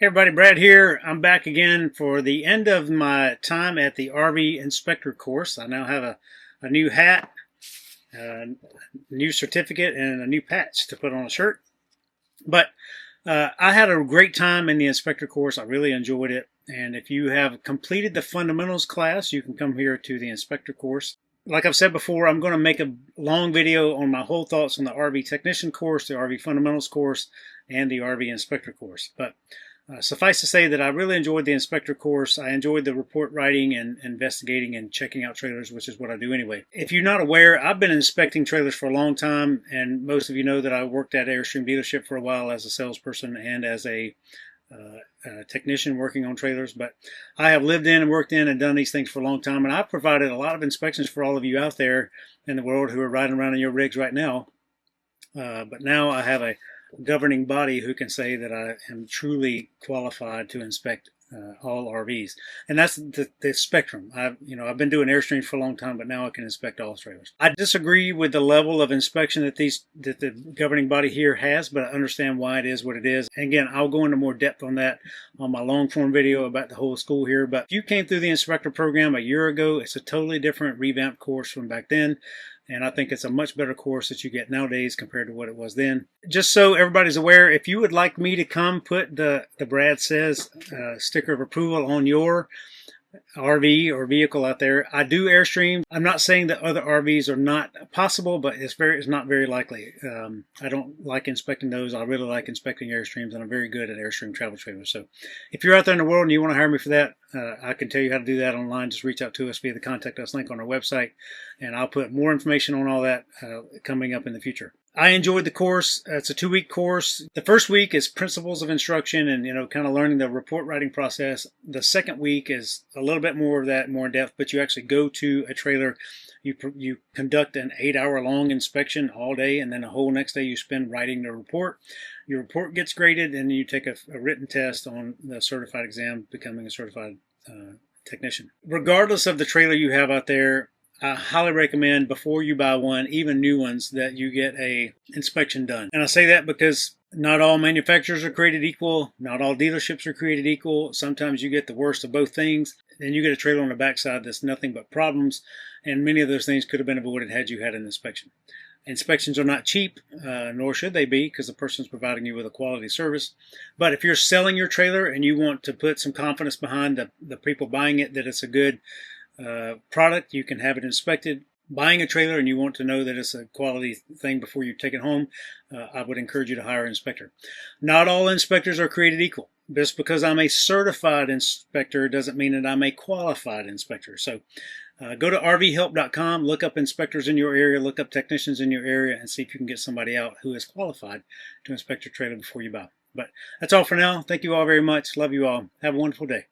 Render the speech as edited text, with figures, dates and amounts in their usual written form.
Hey everybody, Brad here. I'm back again for the end of my time at the RV inspector course. I now have a new hat, a new certificate, and a new patch to put on a shirt. But I had a great time in the inspector course. I really enjoyed it. And if you have completed the fundamentals class, you can come here to the inspector course. Like I've said before, I'm going to make a long video on my whole thoughts on the RV technician course, the RV fundamentals course, and the RV inspector course. But suffice to say that I really enjoyed the inspector course. I enjoyed the report writing and investigating and checking out trailers, which is what I do anyway. If you're not aware, I've been inspecting trailers for a long time, and most of you know that I worked at Airstream dealership for a while as a salesperson and as a technician working on trailers. But I have lived in and worked in and done these things for a long time, and I've provided a lot of inspections for all of you out there in the world who are riding around in your rigs right now. But now I have a governing body who can say that I am truly qualified to inspect all RVs, and that's the spectrum. I've been doing Airstreams for a long time, but now I can inspect all trailers. I disagree with the level of inspection that the governing body here has, but I understand why it is what it is. And again, I'll go into more depth on that on my long form video about the whole school here. But if you came through the inspector program a year ago, it's a totally different revamped course from back then. And I think it's a much better course that you get nowadays compared to what it was then. Just so everybody's aware, if you would like me to come put the Brad Says sticker of approval on your RV or vehicle out there, I do Airstream. I'm not saying that other RVs are not possible, but it's not very likely. I don't like inspecting those. I really like inspecting Airstreams, and I'm very good at Airstream travel trailers. So if you're out there in the world and you want to hire me for that, I can tell you how to do that online. Just reach out to us via the contact us link on our website, and I'll put more information on all that coming up in the future. I enjoyed the course. It's a 2-week course. The first week is principles of instruction and, kind of learning the report writing process. The second week is a little bit more of that, more in depth, but you actually go to a trailer. You conduct an 8-hour-long inspection all day, and then the whole next day you spend writing the report. Your report gets graded, and you take a written test on the certified exam, becoming a certified technician. Regardless of the trailer you have out there, I highly recommend before you buy one, even new ones, that you get a inspection done. And I say that because not all manufacturers are created equal. Not all dealerships are created equal. Sometimes you get the worst of both things. Then you get a trailer on the backside that's nothing but problems. And many of those things could have been avoided had you had an inspection. Inspections are not cheap, nor should they be, because the person's providing you with a quality service. But if you're selling your trailer and you want to put some confidence behind the people buying it that it's a good product, you can have it inspected. Buying a trailer and you want to know that it's a quality thing before you take it home, I would encourage you to hire an inspector. Not all inspectors are created equal. Just because I'm a certified inspector doesn't mean that I'm a qualified inspector. So go to rvhelp.com, look up inspectors in your area, look up technicians in your area, and see if you can get somebody out who is qualified to inspect your trailer before you buy. But that's all for now. Thank you all very much. Love you all. Have a wonderful day.